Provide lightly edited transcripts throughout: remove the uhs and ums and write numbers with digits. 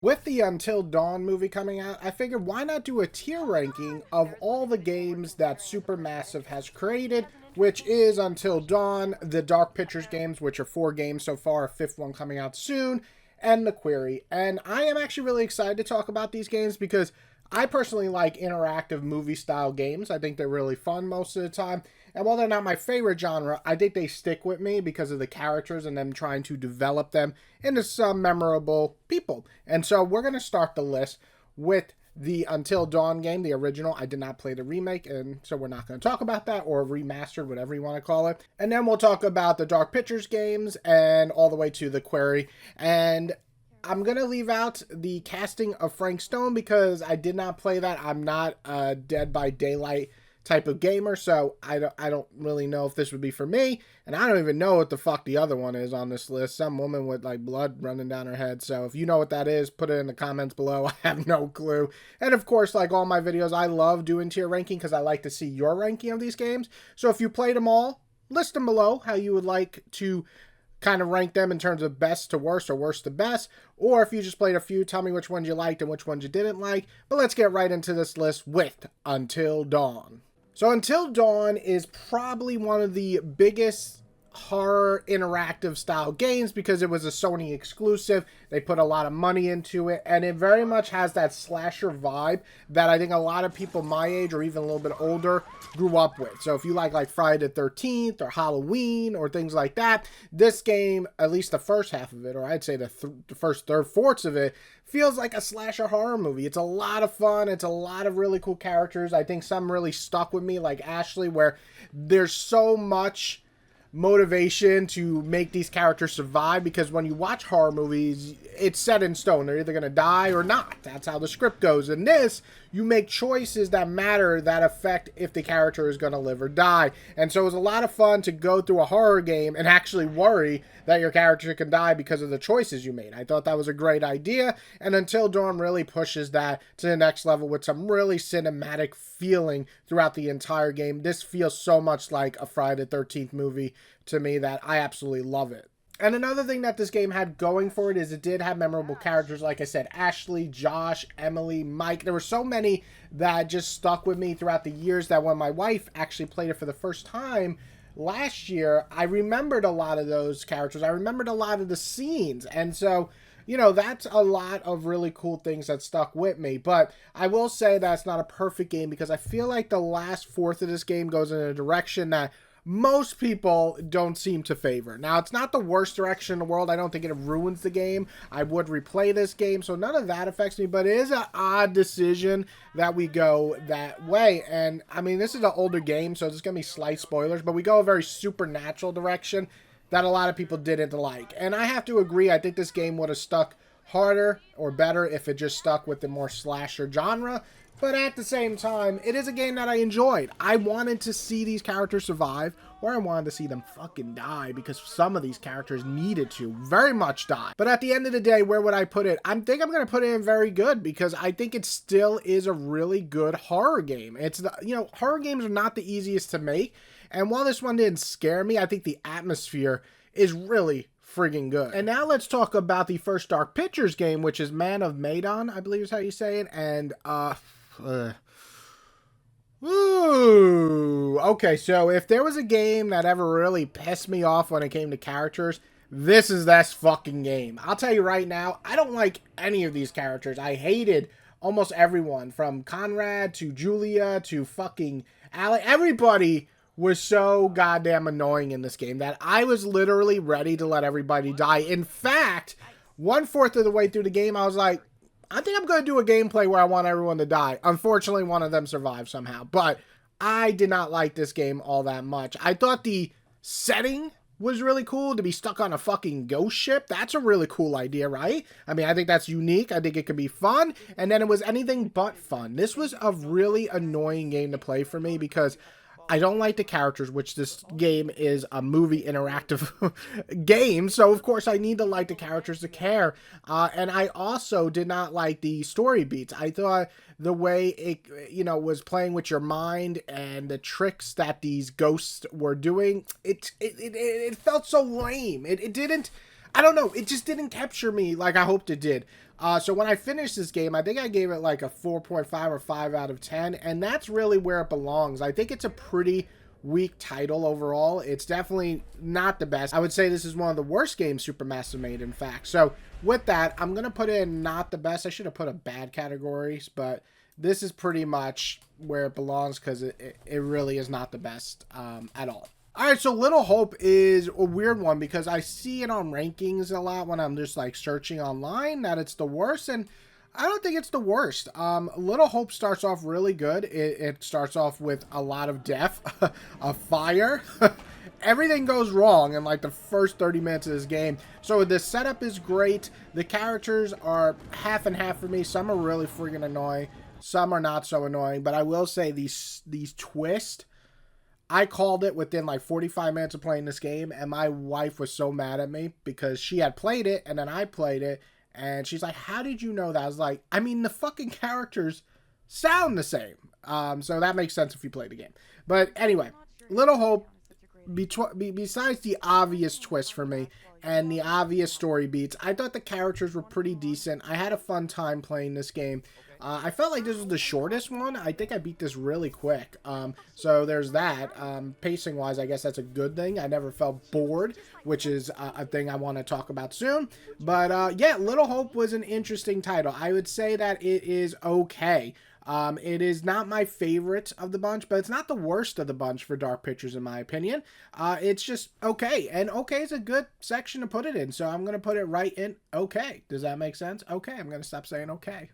With the Until Dawn movie coming out, I figured why not do a tier ranking of all the games that Supermassive has created, which is Until Dawn, the Dark Pictures games, which are 4 games so far, a 5th one coming out soon, and the Quarry. And I am actually really excited to talk about these games because I personally like interactive movie style games. I think they're really fun most of the time. And while they're not my favorite genre, I think they stick with me because of the characters and them trying to develop them into some memorable people. And so we're going to start the list with the Until Dawn game, the original. I did not play the remake, and so we're not going to talk about that, or remastered, whatever you want to call it. And then we'll talk about the Dark Pictures games and all the way to the Quarry. And I'm going to leave out the casting of Frank Stone because I did not play that. I'm not a Dead by Daylight type of gamer, so I don't really know if this would be for me, and I don't even know what the fuck the other one is on this list. Some woman with like blood running down her head. So if you know what that is, put it in the comments below. I have no clue. And of course, like all my videos, I love doing tier ranking because I like to see your ranking of these games. So if you played them all, list them below how you would like to kind of rank them in terms of best to worst or worst to best, or if you just played a few, tell me which ones you liked and which ones you didn't like. But let's get right into this list with Until Dawn. So Until Dawn is probably one of the biggest horror interactive style games because it was a Sony exclusive. They put a lot of money into it, and it very much has that slasher vibe that I think a lot of people my age or even a little bit older grew up with. So if you like Friday the 13th or Halloween or things like that, this game, at least the first half of it, or I'd say the first third-fourths of it, feels like a slasher horror movie. It's a lot of fun. It's a lot of really cool characters. I think some really stuck with me, like Ashley, where there's so much motivation to make these characters survive, because when you watch horror movies, it's set in stone. They're either going to die or not. That's how the script goes. In this, you make choices that matter, that affect if the character is going to live or die. And so it was a lot of fun to go through a horror game and actually worry that your character can die because of the choices you made. I thought that was a great idea, and Until Dawn really pushes that to the next level with some really cinematic feeling throughout the entire game. This feels so much like a Friday the 13th movie to me that I absolutely love it. And another thing that this game had going for it is it did have memorable characters. Like I said, Ashley, Josh, Emily, Mike. There were so many that just stuck with me throughout the years that when my wife actually played it for the first time last year, I remembered a lot of those characters. I remembered a lot of the scenes. And so, you know, that's a lot of really cool things that stuck with me. But I will say that's not a perfect game because I feel like the last fourth of this game goes in a direction that most people don't seem to favor. Now, it's not the worst direction in the world. I don't think it ruins the game. I would replay this game, so none of that affects me, but it is an odd decision that we go that way. And, I mean, this is an older game, so there's going to be slight spoilers, but we go a very supernatural direction that a lot of people didn't like. And I have to agree, I think this game would have stuck harder or better if it just stuck with the more slasher genre. But at the same time, it is a game that I enjoyed. I wanted to see these characters survive, or I wanted to see them fucking die, because some of these characters needed to very much die. But at the end of the day, where would I put it? I think I'm going to put it in very good, because I think it still is a really good horror game. It's the, you know, horror games are not the easiest to make, and while this one didn't scare me, I think the atmosphere is really friggin' good. And now let's talk about the first Dark Pictures game, which is Man of Medan, I believe is how you say it, and okay, so if there was a game that ever really pissed me off when it came to characters, this is that fucking game. I'll tell you right now, I don't like any of these characters. I hated almost everyone, from Conrad to Julia to fucking Alec. Everybody was so goddamn annoying in this game that I was literally ready to let everybody die. In fact, 1/4 of the way through the game, I was like, I think I'm going to do a gameplay where I want everyone to die. Unfortunately, one of them survived somehow. But I did not like this game all that much. I thought the setting was really cool, to be stuck on a fucking ghost ship. That's a really cool idea, right? I mean, I think that's unique. I think it could be fun. And then it was anything but fun. This was a really annoying game to play for me because I don't like the characters, which this game is a movie interactive game, so of course I need to like the characters to care. And I also did not like the story beats. I thought the way it, you know, was playing with your mind and the tricks that these ghosts were doing, it felt so lame. It didn't, I don't know, it just didn't capture me like I hoped it did. So when I finished this game, I think I gave it like a 4.5 or 5 out of 10, and that's really where it belongs. I think it's a pretty weak title overall. It's definitely not the best. I would say this is one of the worst games Supermassive made, in fact. So with that, I'm going to put in not the best. I should have put a bad categories, but this is pretty much where it belongs because it really is not the best at all. All right, so Little Hope is a weird one because I see it on rankings a lot when I'm just like searching online that it's the worst, and I don't think it's the worst. Little Hope starts off really good. It starts off with a lot of death, a fire. Everything goes wrong in like the first 30 minutes of this game. So the setup is great. The characters are half and half for me. Some are really freaking annoying. Some are not so annoying. But I will say these twists, I called it within like 45 minutes of playing this game. And my wife was so mad at me because she had played it and then I played it. And she's like, how did you know that? I was like, I mean, the fucking characters sound the same. So that makes sense if you play the game. But anyway, Little Hope, besides the obvious twist for me and the obvious story beats, I thought the characters were pretty decent. I had a fun time playing this game. I felt like this was the shortest one. I think I beat this really quick. So there's that. Pacing wise, I guess that's a good thing. I never felt bored, which is a thing I want to talk about soon. But yeah, Little Hope was an interesting title. I would say that it is okay. It is not my favorite of the bunch, but it's not the worst of the bunch for Dark Pictures in my opinion. It's just okay, and okay is a good section to put it in, so I'm going to put it right in okay. Does that make sense? Okay, I'm going to stop saying okay.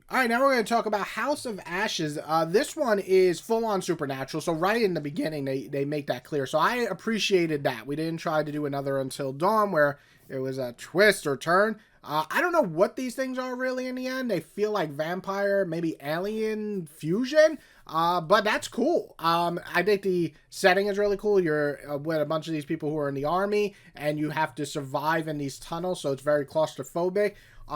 All right, now we're going to talk about House of Ashes. This one is full-on supernatural, so right in the beginning, they make that clear. So I appreciated that. We didn't try to do another Until Dawn where it was a twist or turn. I don't know what these things are really in the end. They feel like vampire, maybe alien fusion, but that's cool. I think the setting is really cool. You're with a bunch of these people who are in the army, and you have to survive in these tunnels, so it's very claustrophobic.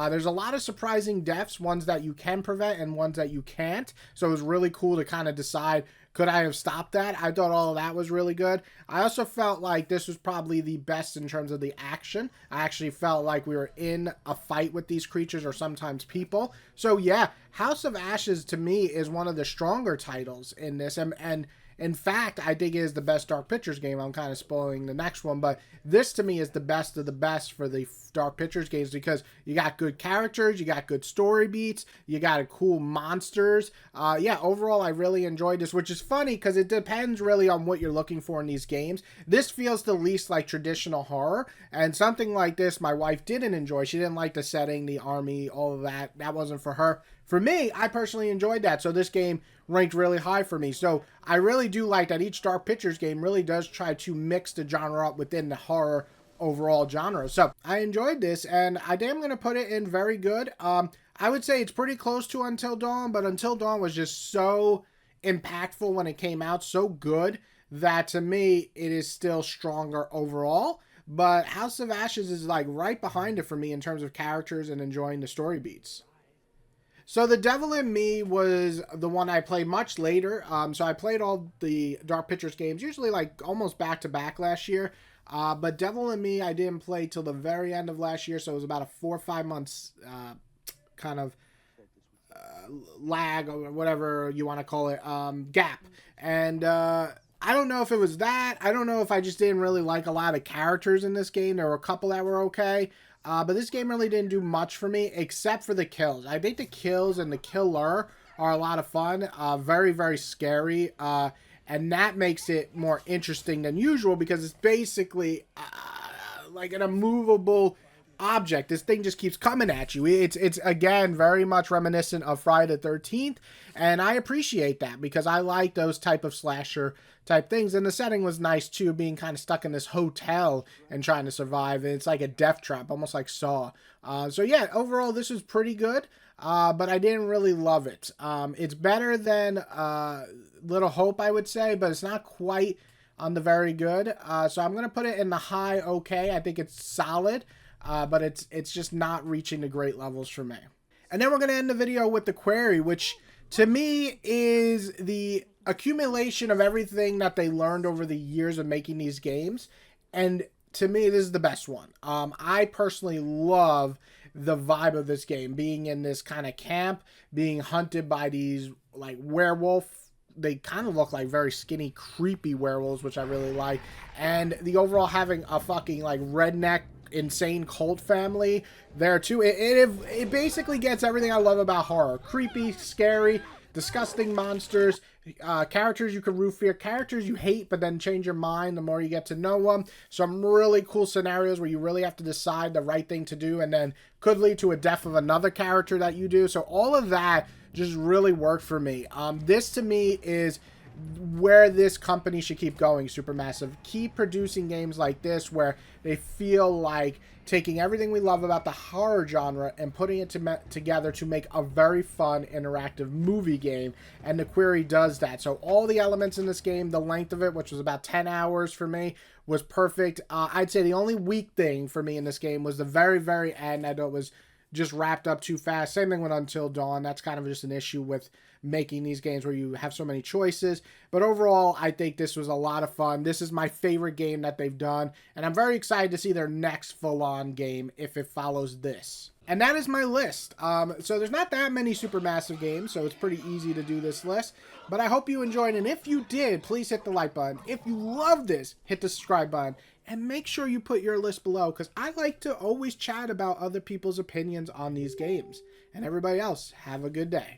There's a lot of surprising deaths, ones that you can prevent and ones that you can't. So it was really cool to kind of decide, could I have stopped that? I thought all of that was really good. I also felt like this was probably the best in terms of the action. I actually felt like we were in a fight with these creatures or sometimes people. So yeah, House of Ashes to me is one of the stronger titles in this. And in fact, I think it is the best Dark Pictures game. I'm kind of spoiling the next one, but this to me is the best of the best for the Dark Pictures games because you got good characters, you got good story beats, you got a cool monsters. Yeah, overall, I really enjoyed this, which is funny because it depends really on what you're looking for in these games. This feels the least like traditional horror, and something like this my wife didn't enjoy. She didn't like the setting, the army, all of that. That wasn't for her. For me, I personally enjoyed that, so this game ranked really high for me. So I really do like that each Dark Pictures game really does try to mix the genre up within the horror overall genre. So I enjoyed this, and I think I'm going to put it in very good. I would say it's pretty close to Until Dawn, but Until Dawn was just so impactful when it came out, so good, that to me, it is still stronger overall. But House of Ashes is like right behind it for me in terms of characters and enjoying the story beats. So The Devil in Me was the one I played much later. So I played all the Dark Pictures games, usually like almost back-to-back last year. But Devil in Me I didn't play till the very end of last year, so it was about a 4 or 5 months kind of lag or whatever you want to call it, gap. And I don't know if it was that. I don't know if I just didn't really like a lot of characters in this game. There were a couple that were okay. But this game really didn't do much for me, except for the kills. I think the kills and the killer are a lot of fun. Very, very scary. And that makes it more interesting than usual because it's basically like an immovable object. This thing just keeps coming at you. It's again, very much reminiscent of Friday the 13th. And I appreciate that because I like those type of slasher type things. And the setting was nice too, being kind of stuck in this hotel and trying to survive. And it's like a death trap, almost like Saw. So yeah, overall, this was pretty good. But I didn't really love it. It's better than Little Hope, I would say, but it's not quite on the very good. So I'm going to put it in the high okay. I think it's solid, but it's just not reaching the great levels for me. And then we're going to end the video with the Quarry, which to me is the accumulation of everything that they learned over the years of making these games. And to me, this is the best one. I personally love the vibe of this game, being in this kind of camp, being hunted by these like werewolf. They kind of look like very skinny, creepy werewolves, which I really like. And the overall having a fucking like redneck, insane cult family there too. It basically gets everything I love about horror: creepy, scary, disgusting monsters, characters you can root for, characters you hate but then change your mind the more you get to know them. Some really cool scenarios where you really have to decide the right thing to do and then could lead to a death of another character that you do. So all of that just really worked for me. This to me is where this company should keep going, Supermassive. Keep producing games like this where they feel like taking everything we love about the horror genre and putting it together to make a very fun, interactive movie game. And the Quarry does that. So all the elements in this game, the length of it, which was about 10 hours for me, was perfect. I'd say the only weak thing for me in this game was the very, very end. I know it was just wrapped up too fast. Same thing with Until Dawn. That's kind of just an issue with making these games where you have so many choices. But overall, I think this was a lot of fun. This is my favorite game that they've done, and I'm very excited to see their next full-on game if it follows this. And that is my list. So there's not that many Supermassive games, so it's pretty easy to do this list. But I hope you enjoyed, and if you did, please hit the like button. If you love this, hit the subscribe button. And make sure you put your list below, because I like to always chat about other people's opinions on these games. And everybody else, have a good day.